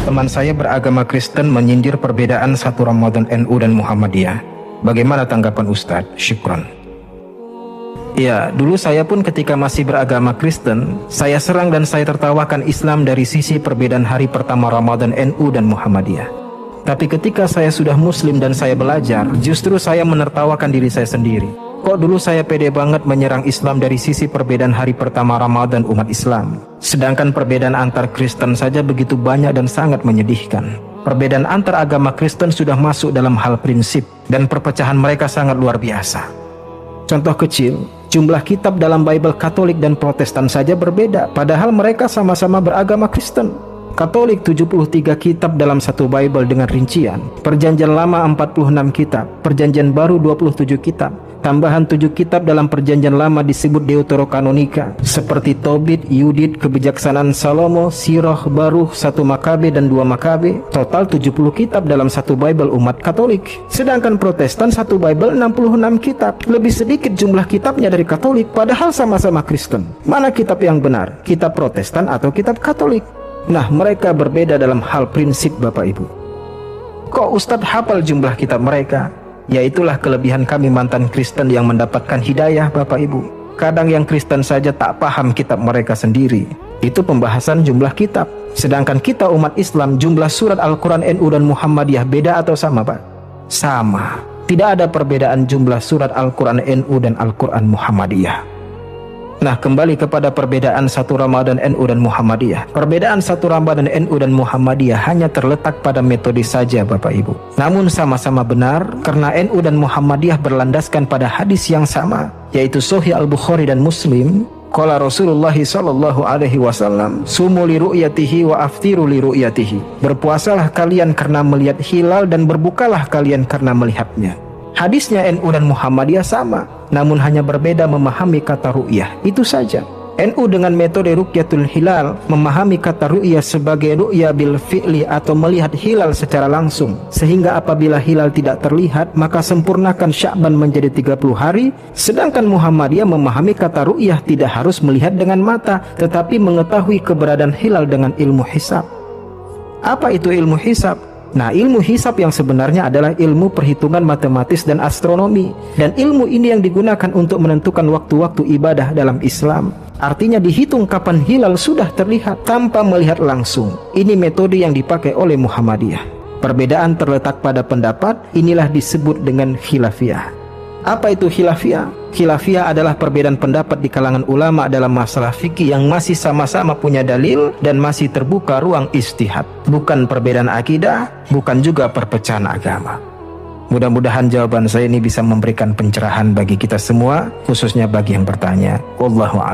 Teman saya beragama Kristen menyindir perbedaan satu Ramadan NU dan Muhammadiyah. Bagaimana tanggapan Ustadz? Syukron. Ya, dulu saya pun ketika masih beragama Kristen, saya serang dan saya tertawakan Islam dari sisi perbedaan hari pertama Ramadan NU dan Muhammadiyah. Tapi ketika saya sudah Muslim dan saya belajar, justru saya menertawakan diri saya sendiri. Kok dulu saya pede banget menyerang Islam dari sisi perbedaan hari pertama Ramadan umat Islam, sedangkan perbedaan antar Kristen saja begitu banyak dan sangat menyedihkan. Perbedaan antar agama Kristen sudah masuk dalam hal prinsip, dan perpecahan mereka sangat luar biasa. Contoh kecil, jumlah kitab dalam Bible Katolik dan Protestan saja berbeda, padahal mereka sama-sama beragama Kristen. Katolik 73 kitab dalam satu Bible dengan rincian, Perjanjian Lama 46 kitab, Perjanjian Baru 27 kitab, tambahan 7 kitab dalam Perjanjian Lama disebut Deuterokanonika, seperti Tobit, Yudit, Kebijaksanaan Salomo, Sirah, Baruh, 1 Makabe dan 2 Makabe, total 70 kitab dalam satu Bible umat Katolik. Sedangkan Protestan satu Bible 66 kitab, lebih sedikit jumlah kitabnya dari Katolik, padahal sama-sama Kristen. Mana kitab yang benar? Kitab Protestan atau kitab Katolik? Nah, mereka berbeda dalam hal prinsip, Bapak Ibu. Kok Ustadz hafal jumlah kitab mereka? Ya, itulah kelebihan kami mantan Kristen yang mendapatkan hidayah, Bapak Ibu. Kadang yang Kristen saja tak paham kitab mereka sendiri. Itu pembahasan jumlah kitab. Sedangkan kita umat Islam, jumlah surat Al-Quran NU dan Muhammadiyah beda atau sama, Pak? Sama. Tidak ada perbedaan jumlah surat Al-Quran NU dan Al-Quran Muhammadiyah. Nah, kembali kepada perbedaan satu Ramadan NU dan Muhammadiyah. Perbedaan satu Ramadan NU dan Muhammadiyah hanya terletak pada metode saja, Bapak Ibu. Namun sama-sama benar karena NU dan Muhammadiyah berlandaskan pada hadis yang sama, yaitu Sahih Al-Bukhari dan Muslim. Qala Rasulullah sallallahu alaihi wasallam, "Sumu li ru'yatihi wa aftiru li ru'yatihi." Berpuasalah kalian karena melihat hilal dan berbukalah kalian karena melihatnya. Hadisnya NU dan Muhammadiyah sama, namun hanya berbeda memahami kata ru'yah, itu saja. NU dengan metode Ru'yatul Hilal memahami kata ru'yah sebagai ru'yah bil fi'li atau melihat hilal secara langsung, sehingga apabila hilal tidak terlihat maka sempurnakan Sya'ban menjadi 30 hari. Sedangkan Muhammadiyah memahami kata ru'yah tidak harus melihat dengan mata, tetapi mengetahui keberadaan hilal dengan ilmu hisab. Apa itu ilmu hisab? Nah, ilmu hisab yang sebenarnya adalah ilmu perhitungan matematis dan astronomi. Dan ilmu ini yang digunakan untuk menentukan waktu-waktu ibadah dalam Islam. Artinya dihitung kapan hilal sudah terlihat tanpa melihat langsung. Ini metode yang dipakai oleh Muhammadiyah. Perbedaan terletak pada pendapat, inilah disebut dengan khilafiyah. Apa itu khilafiyah? Khilafiyah adalah perbedaan pendapat di kalangan ulama dalam masalah fikih yang masih sama-sama punya dalil dan masih terbuka ruang ijtihad. Bukan perbedaan akidah, bukan juga perpecahan agama. Mudah-mudahan jawaban saya ini bisa memberikan pencerahan bagi kita semua, khususnya bagi yang bertanya. Wallahu a'lam.